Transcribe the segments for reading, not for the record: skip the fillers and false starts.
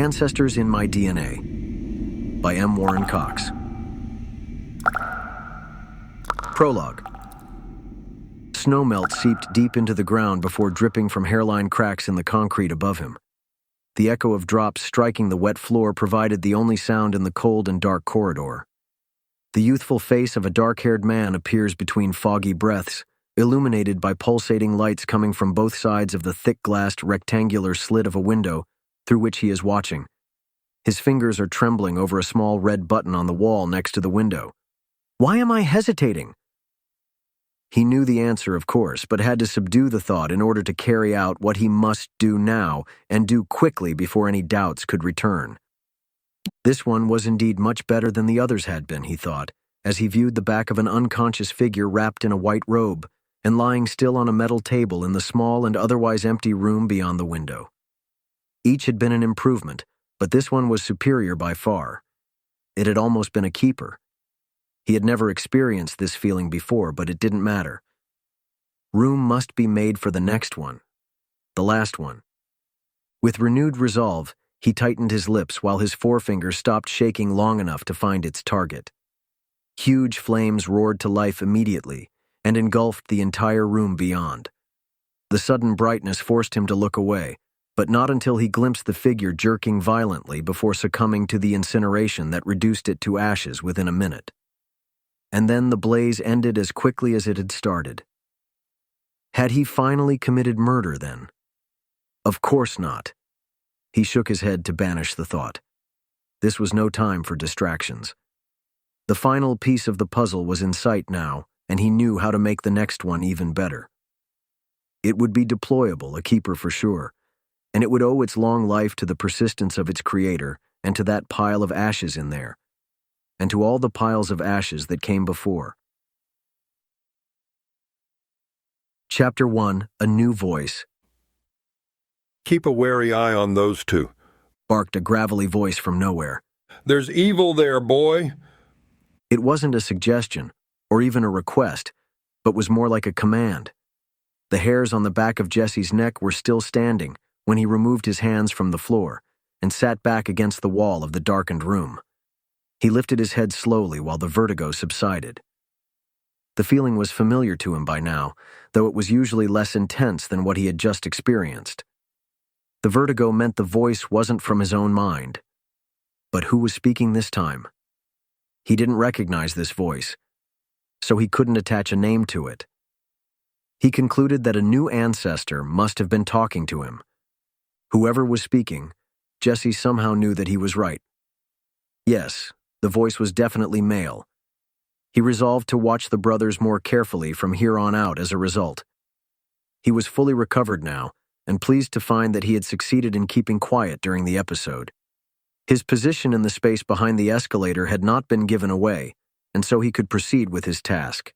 Ancestors in My DNA by M. Warren Cox. Prologue. Snowmelt seeped deep into the ground before dripping from hairline cracks in the concrete above him. The echo of drops striking the wet floor provided the only sound in the cold and dark corridor. The youthful face of a dark-haired man appears between foggy breaths, illuminated by pulsating lights coming from both sides of the thick-glassed rectangular slit of a window through which he is watching. His fingers are trembling over a small red button on the wall next to the window. Why am I hesitating? He knew the answer, of course, but had to subdue the thought in order to carry out what he must do now and do quickly before any doubts could return. This one was indeed much better than the others had been, he thought, as he viewed the back of an unconscious figure wrapped in a white robe and lying still on a metal table in the small and otherwise empty room beyond the window. Each had been an improvement, but this one was superior by far. It had almost been a keeper. He had never experienced this feeling before, but it didn't matter. Room must be made for the next one, the last one. With renewed resolve, he tightened his lips while his forefinger stopped shaking long enough to find its target. Huge flames roared to life immediately and engulfed the entire room beyond. The sudden brightness forced him to look away, but not until he glimpsed the figure jerking violently before succumbing to the incineration that reduced it to ashes within a minute. And then the blaze ended as quickly as it had started. Had he finally committed murder, then? Of course not. He shook his head to banish the thought. This was no time for distractions. The final piece of the puzzle was in sight now, and he knew how to make the next one even better. It would be deployable, a keeper for sure, and it would owe its long life to the persistence of its creator and to that pile of ashes in there, and to all the piles of ashes that came before. Chapter 1, A New Voice. Keep a wary eye on those two, barked a gravelly voice from nowhere. There's evil there, boy. It wasn't a suggestion, or even a request, but was more like a command. The hairs on the back of Jesse's neck were still standing when he removed his hands from the floor and sat back against the wall of the darkened room. He lifted his head slowly while the vertigo subsided. The feeling was familiar to him by now, though it was usually less intense than what he had just experienced. The vertigo meant the voice wasn't from his own mind. But who was speaking this time? He didn't recognize this voice, so he couldn't attach a name to it. He concluded that a new ancestor must have been talking to him. Whoever was speaking, Jesse somehow knew that he was right. Yes, the voice was definitely male. He resolved to watch the brothers more carefully from here on out as a result. He was fully recovered now, and pleased to find that he had succeeded in keeping quiet during the episode. His position in the space behind the escalator had not been given away, and so he could proceed with his task.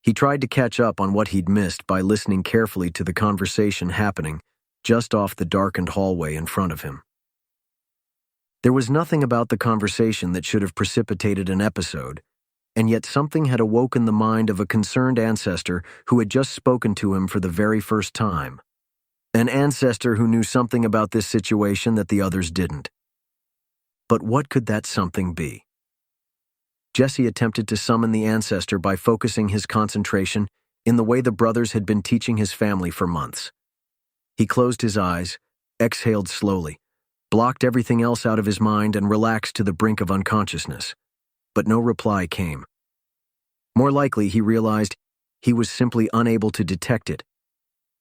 He tried to catch up on what he'd missed by listening carefully to the conversation happening just off the darkened hallway in front of him. There was nothing about the conversation that should have precipitated an episode, and yet something had awoken the mind of a concerned ancestor who had just spoken to him for the very first time. An ancestor who knew something about this situation that the others didn't. But what could that something be? Jesse attempted to summon the ancestor by focusing his concentration in the way the brothers had been teaching his family for months. He closed his eyes, exhaled slowly, blocked everything else out of his mind, and relaxed to the brink of unconsciousness. But no reply came. More likely, he realized he was simply unable to detect it.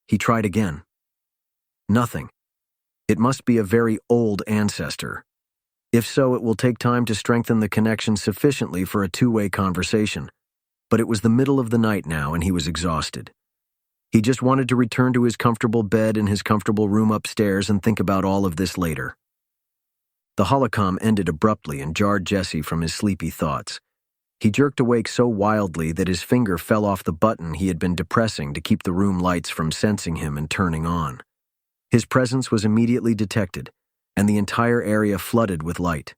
He tried again. Nothing. It must be a very old ancestor. If so, it will take time to strengthen the connection sufficiently for a two-way conversation. But it was the middle of the night now, and he was exhausted. He just wanted to return to his comfortable bed in his comfortable room upstairs and think about all of this later. The holocom ended abruptly and jarred Jesse from his sleepy thoughts. He jerked awake so wildly that his finger fell off the button he had been depressing to keep the room lights from sensing him and turning on. His presence was immediately detected, and the entire area flooded with light.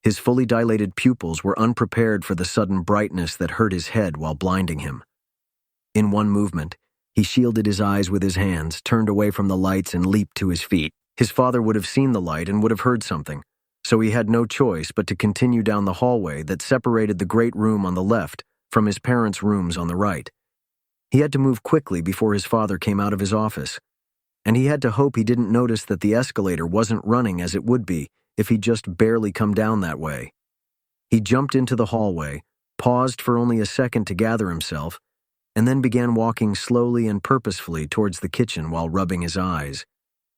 His fully dilated pupils were unprepared for the sudden brightness that hurt his head while blinding him. In one movement, he shielded his eyes with his hands, turned away from the lights, and leaped to his feet. His father would have seen the light and would have heard something, so he had no choice but to continue down the hallway that separated the great room on the left from his parents' rooms on the right. He had to move quickly before his father came out of his office, and he had to hope he didn't notice that the escalator wasn't running as it would be if he'd just barely come down that way. He jumped into the hallway, paused for only a second to gather himself, and then began walking slowly and purposefully towards the kitchen while rubbing his eyes,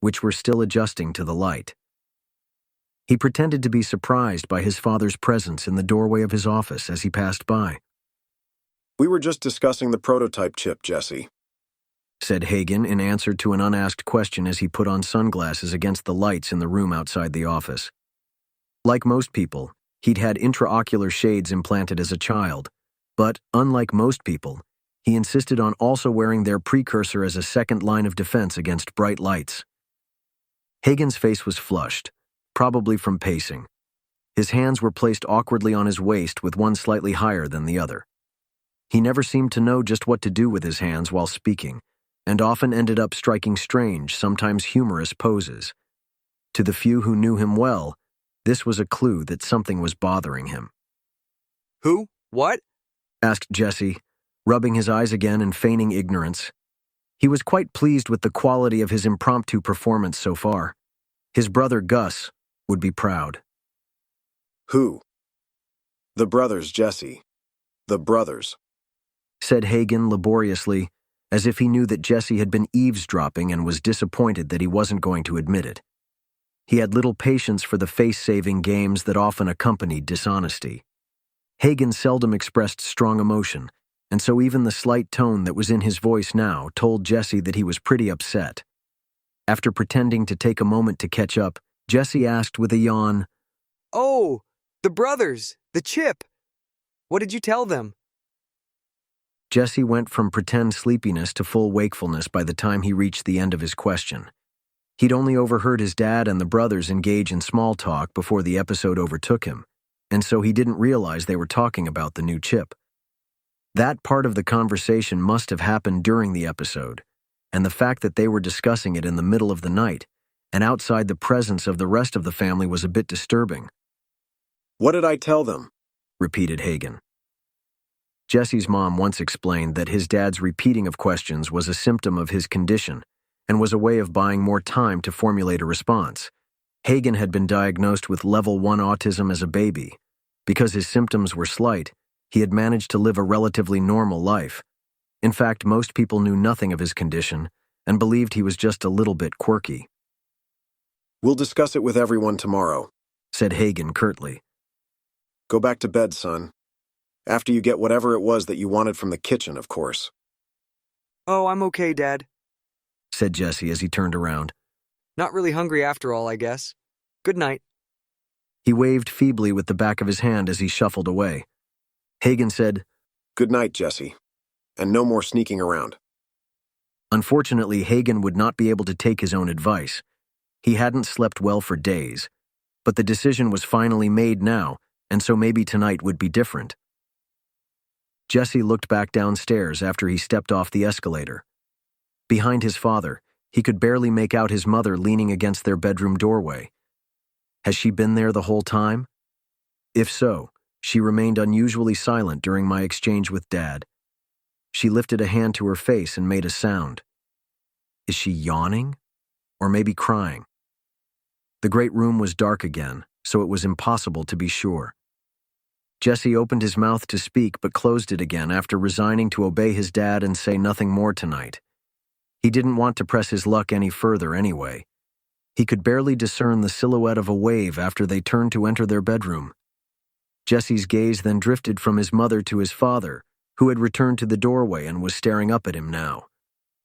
which were still adjusting to the light. He pretended to be surprised by his father's presence in the doorway of his office as he passed by. "We were just discussing the prototype chip, Jesse," said Hagen in answer to an unasked question as he put on sunglasses against the lights in the room outside the office. Like most people, he'd had intraocular shades implanted as a child, but, unlike most people, he insisted on also wearing their precursor as a second line of defense against bright lights. Hagen's face was flushed, probably from pacing. His hands were placed awkwardly on his waist with one slightly higher than the other. He never seemed to know just what to do with his hands while speaking, and often ended up striking strange, sometimes humorous poses. To the few who knew him well, this was a clue that something was bothering him. "Who? What?" asked Jesse, rubbing his eyes again and feigning ignorance. He was quite pleased with the quality of his impromptu performance so far. His brother Gus would be proud. "Who?" "The brothers, Jesse. The brothers," said Hagen laboriously, as if he knew that Jesse had been eavesdropping and was disappointed that he wasn't going to admit it. He had little patience for the face-saving games that often accompanied dishonesty. Hagen seldom expressed strong emotion, and so even the slight tone that was in his voice now told Jesse that he was pretty upset. After pretending to take a moment to catch up, Jesse asked with a yawn, "Oh, the brothers, the chip. What did you tell them?" Jesse went from pretend sleepiness to full wakefulness by the time he reached the end of his question. He'd only overheard his dad and the brothers engage in small talk before the episode overtook him, and so he didn't realize they were talking about the new chip. That part of the conversation must have happened during the episode, and the fact that they were discussing it in the middle of the night and outside the presence of the rest of the family was a bit disturbing. "What did I tell them?" repeated Hagen. Jesse's mom once explained that his dad's repeating of questions was a symptom of his condition and was a way of buying more time to formulate a response. Hagen had been diagnosed with level 1 autism as a baby. Because his symptoms were slight, he had managed to live a relatively normal life. In fact, most people knew nothing of his condition and believed he was just a little bit quirky. "We'll discuss it with everyone tomorrow," said Hagen curtly. "Go back to bed, son. After you get whatever it was that you wanted from the kitchen, of course." "Oh, I'm okay, Dad," said Jesse as he turned around. "Not really hungry after all, I guess. Good night." He waved feebly with the back of his hand as he shuffled away. Hagen said, "Good night, Jesse. And no more sneaking around." Unfortunately, Hagen would not be able to take his own advice. He hadn't slept well for days, but the decision was finally made now, and so maybe tonight would be different. Jesse looked back downstairs after he stepped off the escalator. Behind his father, he could barely make out his mother leaning against their bedroom doorway. Has she been there the whole time? If so, she remained unusually silent during my exchange with Dad. She lifted a hand to her face and made a sound. Is she yawning? Or maybe crying? The great room was dark again, so it was impossible to be sure. Jesse opened his mouth to speak but closed it again after resigning to obey his dad and say nothing more tonight. He didn't want to press his luck any further anyway. He could barely discern the silhouette of a wave after they turned to enter their bedroom. Jesse's gaze then drifted from his mother to his father, who had returned to the doorway and was staring up at him now,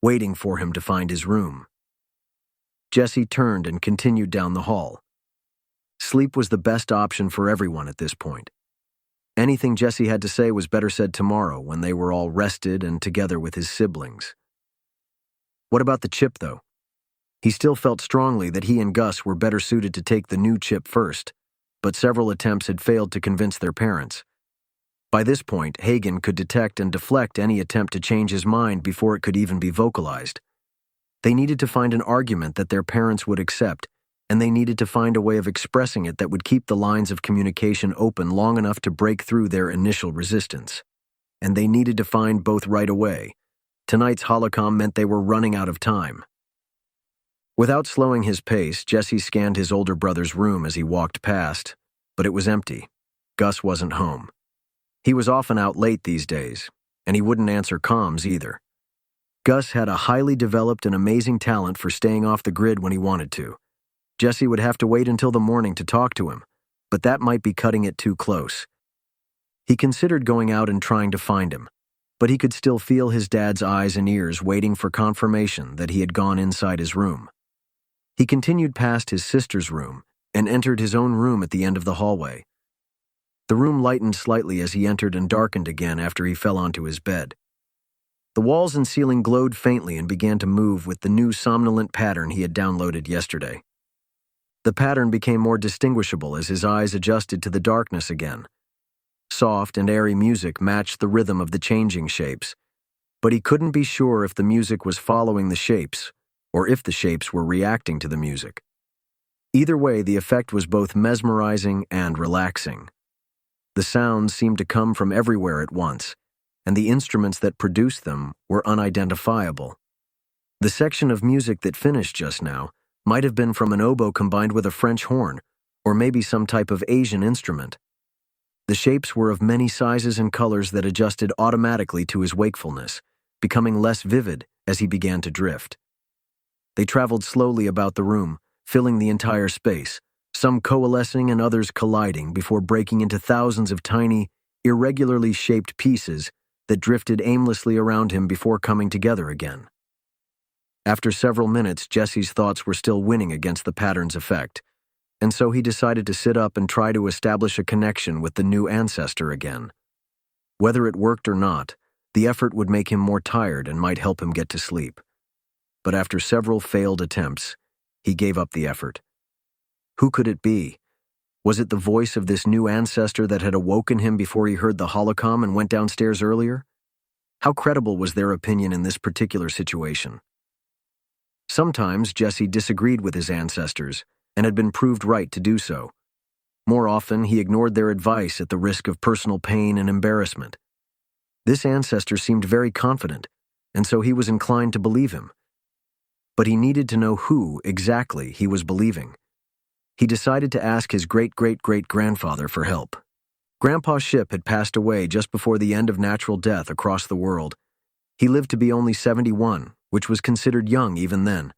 waiting for him to find his room. Jesse turned and continued down the hall. Sleep was the best option for everyone at this point. Anything Jesse had to say was better said tomorrow when they were all rested and together with his siblings. What about the chip, though? He still felt strongly that he and Gus were better suited to take the new chip first, but several attempts had failed to convince their parents. By this point, Hagen could detect and deflect any attempt to change his mind before it could even be vocalized. They needed to find an argument that their parents would accept, and they needed to find a way of expressing it that would keep the lines of communication open long enough to break through their initial resistance. And they needed to find both right away. Tonight's holocom meant they were running out of time. Without slowing his pace, Jesse scanned his older brother's room as he walked past, but it was empty. Gus wasn't home. He was often out late these days, and he wouldn't answer comms either. Gus had a highly developed and amazing talent for staying off the grid when he wanted to. Jesse would have to wait until the morning to talk to him, but that might be cutting it too close. He considered going out and trying to find him, but he could still feel his dad's eyes and ears waiting for confirmation that he had gone inside his room. He continued past his sister's room and entered his own room at the end of the hallway. The room lightened slightly as he entered and darkened again after he fell onto his bed. The walls and ceiling glowed faintly and began to move with the new somnolent pattern he had downloaded yesterday. The pattern became more distinguishable as his eyes adjusted to the darkness again. Soft and airy music matched the rhythm of the changing shapes, but he couldn't be sure if the music was following the shapes or if the shapes were reacting to the music. Either way, the effect was both mesmerizing and relaxing. The sounds seemed to come from everywhere at once, and the instruments that produced them were unidentifiable. The section of music that finished just now might have been from an oboe combined with a French horn, or maybe some type of Asian instrument. The shapes were of many sizes and colors that adjusted automatically to his wakefulness, becoming less vivid as he began to drift. They traveled slowly about the room, filling the entire space, some coalescing and others colliding before breaking into thousands of tiny, irregularly shaped pieces that drifted aimlessly around him before coming together again. After several minutes, Jesse's thoughts were still winning against the pattern's effect, and so he decided to sit up and try to establish a connection with the new ancestor again. Whether it worked or not, the effort would make him more tired and might help him get to sleep. But after several failed attempts, he gave up the effort. Who could it be? Was it the voice of this new ancestor that had awoken him before he heard the holocom and went downstairs earlier? How credible was their opinion in this particular situation? Sometimes Jesse disagreed with his ancestors and had been proved right to do so. More often, he ignored their advice at the risk of personal pain and embarrassment. This ancestor seemed very confident, and so he was inclined to believe him. But he needed to know who exactly he was believing. He decided to ask his great-great-great-grandfather for help. Grandpa Ship had passed away just before the end of natural death across the world. He lived to be only 71, which was considered young even then.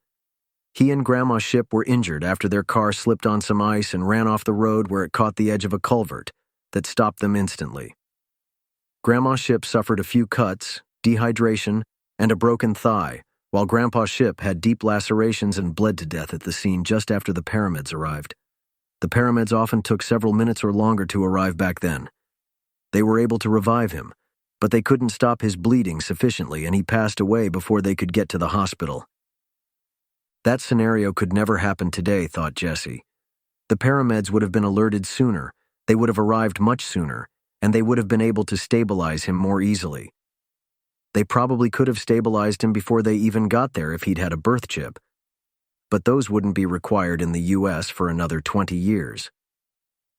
He and Grandma Ship were injured after their car slipped on some ice and ran off the road where it caught the edge of a culvert that stopped them instantly. Grandma Ship suffered a few cuts, dehydration, and a broken thigh, while Grandpa Ship had deep lacerations and bled to death at the scene just after the paramedics arrived. The paramedics often took several minutes or longer to arrive back then. They were able to revive him, but they couldn't stop his bleeding sufficiently and he passed away before they could get to the hospital. That scenario could never happen today, thought Jesse. The paramedics would have been alerted sooner, they would have arrived much sooner, and they would have been able to stabilize him more easily. They probably could have stabilized him before they even got there if he'd had a birth chip. But those wouldn't be required in the U.S. for another 20 years.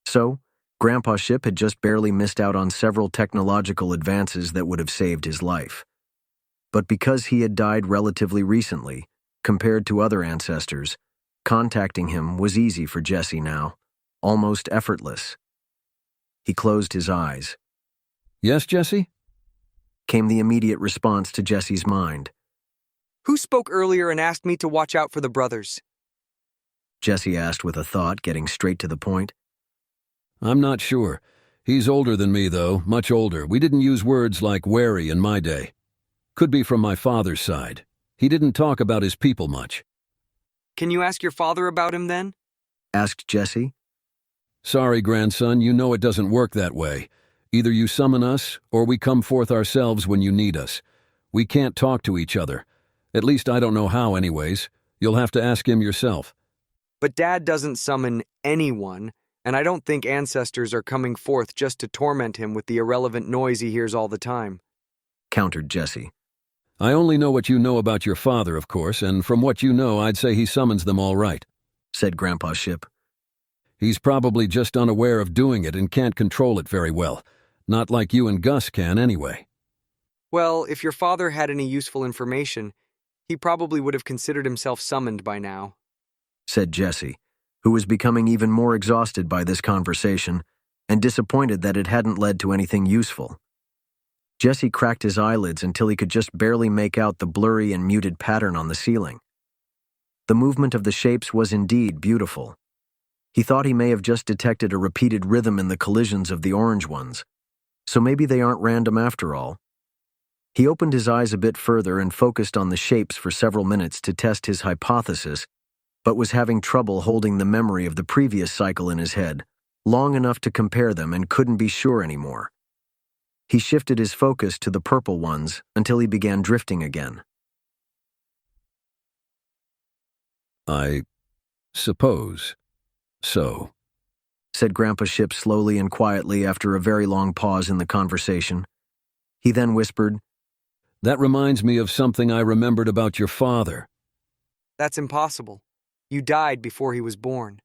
So, Grandpa Ship had just barely missed out on several technological advances that would have saved his life. But because he had died relatively recently, compared to other ancestors, contacting him was easy for Jesse now, almost effortless. He closed his eyes. "Yes, Jesse?" Came the immediate response to Jesse's mind. Who spoke earlier and asked me to watch out for the brothers? Jesse asked with a thought, getting straight to the point. "I'm not sure. He's older than me, though, much older. We didn't use words like wary in my day. Could be from my father's side. He didn't talk about his people much." Can you ask your father about him then? Asked Jesse. "Sorry, grandson, you know it doesn't work that way. Either you summon us, or we come forth ourselves when you need us. We can't talk to each other. At least I don't know how anyways. You'll have to ask him yourself." But Dad doesn't summon anyone, and I don't think ancestors are coming forth just to torment him with the irrelevant noise he hears all the time. Countered Jesse. I only know what you know about your father, of course, and from what you know, I'd say he summons them all right, said Grandpa Ship. He's probably just unaware of doing it and can't control it very well. Not like you and Gus can, anyway. Well, if your father had any useful information, he probably would have considered himself summoned by now, said Jesse, who was becoming even more exhausted by this conversation and disappointed that it hadn't led to anything useful. Jesse cracked his eyelids until he could just barely make out the blurry and muted pattern on the ceiling. The movement of the shapes was indeed beautiful. He thought he may have just detected a repeated rhythm in the collisions of the orange ones, so maybe they aren't random after all. He opened his eyes a bit further and focused on the shapes for several minutes to test his hypothesis, but was having trouble holding the memory of the previous cycle in his head long enough to compare them and couldn't be sure anymore. He shifted his focus to the purple ones until he began drifting again. I suppose so, said Grandpa Ship slowly and quietly after a very long pause in the conversation. He then whispered, That reminds me of something I remembered about your father. That's impossible. You died before he was born.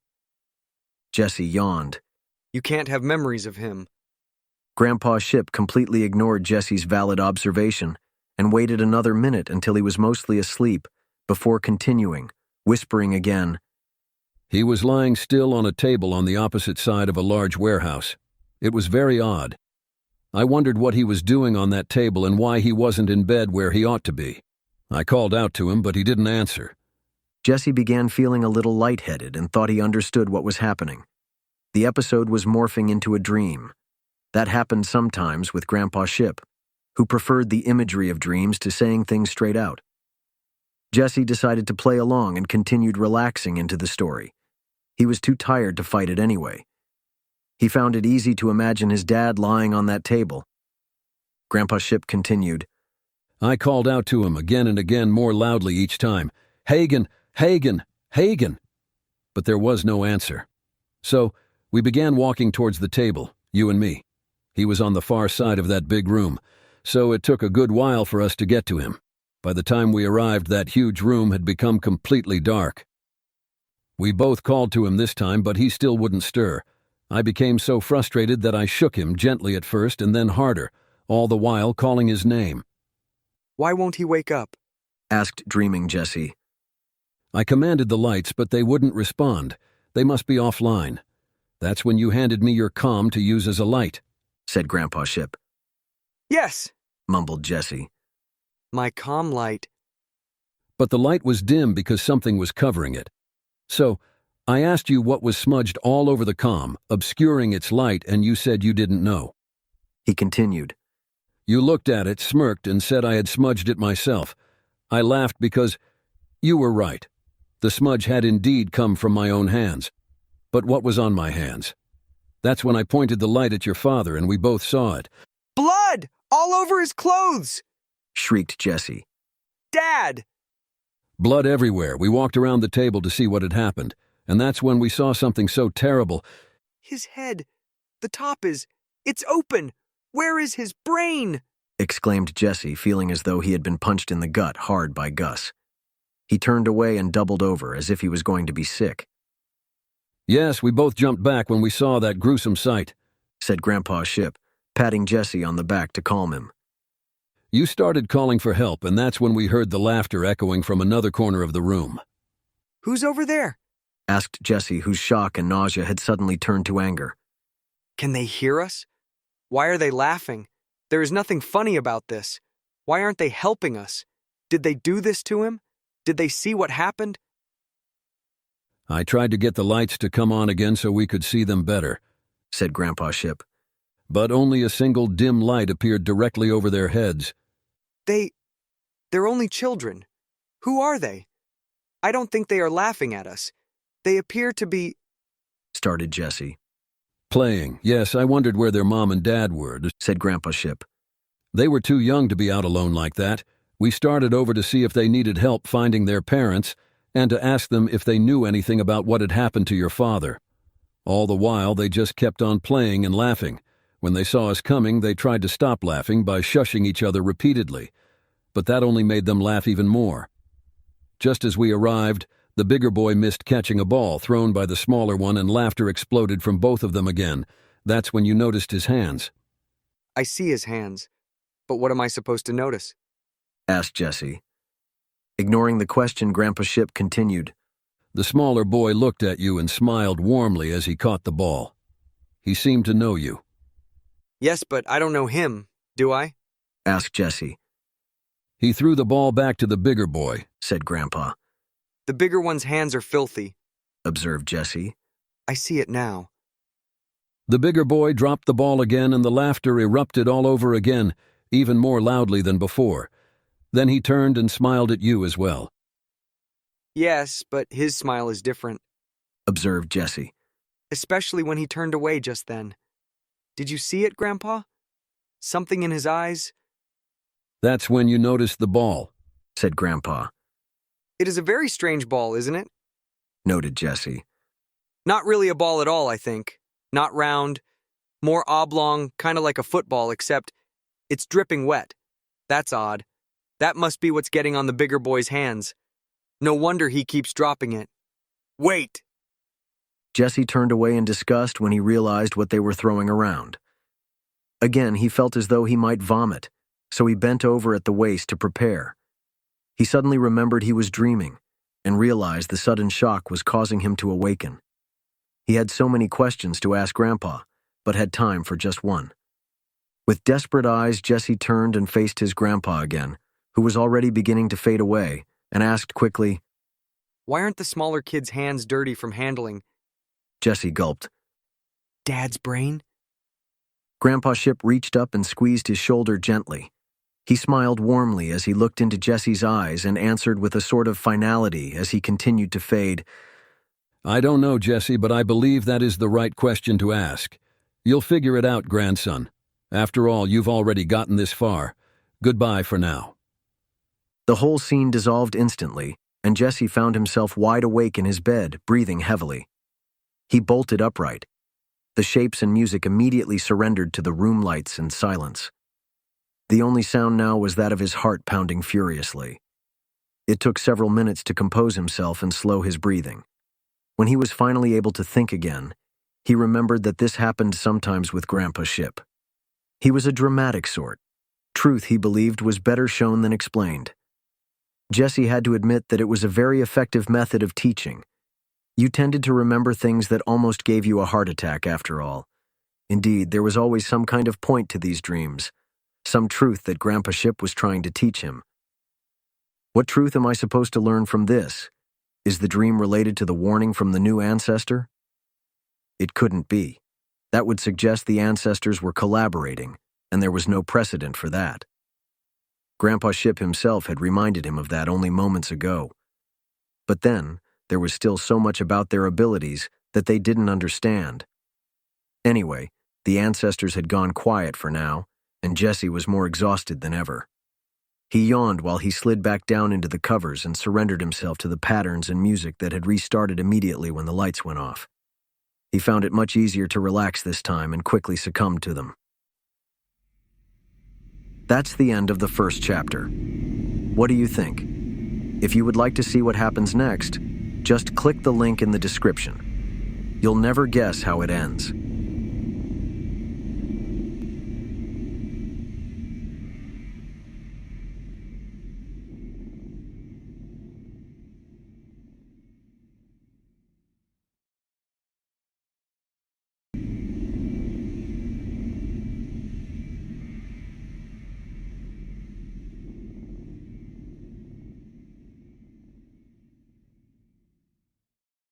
Jesse yawned. You can't have memories of him. Grandpa Ship completely ignored Jesse's valid observation and waited another minute until he was mostly asleep before continuing, whispering again. He was lying still on a table on the opposite side of a large warehouse. It was very odd. I wondered what he was doing on that table and why he wasn't in bed where he ought to be. I called out to him, but he didn't answer. Jesse began feeling a little lightheaded and thought he understood what was happening. The episode was morphing into a dream. That happened sometimes with Grandpa Ship, who preferred the imagery of dreams to saying things straight out. Jesse decided to play along and continued relaxing into the story. He was too tired to fight it anyway. He found it easy to imagine his dad lying on that table. Grandpa Ship continued. I called out to him again and again more loudly each time, Hagen, Hagen, Hagen! But there was no answer. So we began walking towards the table, you and me. He was on the far side of that big room, so it took a good while for us to get to him. By the time we arrived, that huge room had become completely dark. We both called to him this time, but he still wouldn't stir. I became so frustrated that I shook him gently at first and then harder, all the while calling his name. Why won't he wake up? Asked dreaming Jesse. I commanded the lights, but they wouldn't respond. They must be offline. That's when you handed me your comm to use as a light, said Grandpa Ship. Yes, mumbled Jesse. My comm light. But the light was dim because something was covering it. So, I asked you what was smudged all over the comm, obscuring its light, and you said you didn't know. He continued. You looked at it, smirked, and said I had smudged it myself. I laughed because you were right. The smudge had indeed come from my own hands. But what was on my hands? That's when I pointed the light at your father, and we both saw it. Blood! All over his clothes! Shrieked Jesse. Dad! Blood everywhere. We walked around the table to see what had happened, and that's when we saw something so terrible. His head. The top is... It's open! Where is his brain? Exclaimed Jesse, feeling as though he had been punched in the gut hard by Gus. He turned away and doubled over as if he was going to be sick. Yes, we both jumped back when we saw that gruesome sight, said Grandpa Ship, patting Jesse on the back to calm him. You started calling for help, and that's when we heard the laughter echoing from another corner of the room. Who's over there? Asked Jesse, whose shock and nausea had suddenly turned to anger. Can they hear us? Why are they laughing? There is nothing funny about this. Why aren't they helping us? Did they do this to him? Did they see what happened? I tried to get the lights to come on again so we could see them better, said Grandpa Ship. But only a single dim light appeared directly over their heads. They're only children. Who are they? I don't think they are laughing at us. They appear to be... started Jesse. Playing. Yes, I wondered where their mom and dad were, said Grandpa Ship. They were too young to be out alone like that. We started over to see if they needed help finding their parents and to ask them if they knew anything about what had happened to your father. All the while, they just kept on playing and laughing. When they saw us coming, they tried to stop laughing by shushing each other repeatedly. but that only made them laugh even more. Just as we arrived, the bigger boy missed catching a ball thrown by the smaller one and laughter exploded from both of them again. That's when you noticed his hands. I see his hands, but what am I supposed to notice? Asked Jesse. Ignoring the question, Grandpa Ship continued. The smaller boy looked at you and smiled warmly as he caught the ball. He seemed to know you. Yes, but I don't know him, do I? Asked Jesse. He threw the ball back to the bigger boy, Said Grandpa. The bigger one's hands are filthy, Observed Jesse. I see it now. The bigger boy dropped the ball again and the laughter erupted all over again, even more loudly than before. Then he turned and smiled at you as well. Yes, but his smile is different, Observed Jesse. especially when he turned away just then. Did you see it, Grandpa? Something in his eyes? That's when you noticed the ball. Said Grandpa. It is a very strange ball, isn't it? Noted Jesse. Not really a ball at all, I think. Not round, more oblong, kind of like a football, except it's dripping wet. That's odd. That must be what's getting on the bigger boy's hands. No wonder he keeps dropping it. Wait! Jesse turned away in disgust when he realized what they were throwing around. Again, he felt as though he might vomit, so he bent over at the waist to prepare. He suddenly remembered he was dreaming and realized the sudden shock was causing him to awaken. He had so many questions to ask Grandpa, but had time for just one. With desperate eyes, Jesse turned and faced his grandpa again, who was already beginning to fade away, and asked quickly, Why aren't the smaller kids' hands dirty from handling Jesse gulped. Dad's brain? Grandpa Ship reached up and squeezed his shoulder gently. He smiled warmly as he looked into Jesse's eyes and answered with a sort of finality as he continued to fade. I don't know, Jesse, but I believe that is the right question to ask. You'll figure it out, grandson. After all, you've already gotten this far. Goodbye for now. The whole scene dissolved instantly, and Jesse found himself wide awake in his bed, breathing heavily. He bolted upright. The shapes and music immediately surrendered to the room lights and silence. The only sound now was that of his heart pounding furiously. It took several minutes to compose himself and slow his breathing. When he was finally able to think again, he remembered that this happened sometimes with Grandpa Ship. He was a dramatic sort. Truth, he believed, was better shown than explained. Jesse had to admit that it was a very effective method of teaching. You tended to remember things that almost gave you a heart attack after all. Indeed, there was always some kind of point to these dreams, some truth that Grandpa Ship was trying to teach him. What truth am I supposed to learn from this? Is the dream related to the warning from the new ancestor? It couldn't be. That would suggest the ancestors were collaborating, and there was no precedent for that. Grandpa Ship himself had reminded him of that only moments ago. But then, there was still so much about their abilities that they didn't understand. Anyway, the ancestors had gone quiet for now, and Jesse was more exhausted than ever. He yawned while he slid back down into the covers and surrendered himself to the patterns and music that had restarted immediately when the lights went off. He found it much easier to relax this time and quickly succumbed to them. That's the end of the first chapter. What do you think? If you would like to see what happens next, just click the link in the description. You'll never guess how it ends.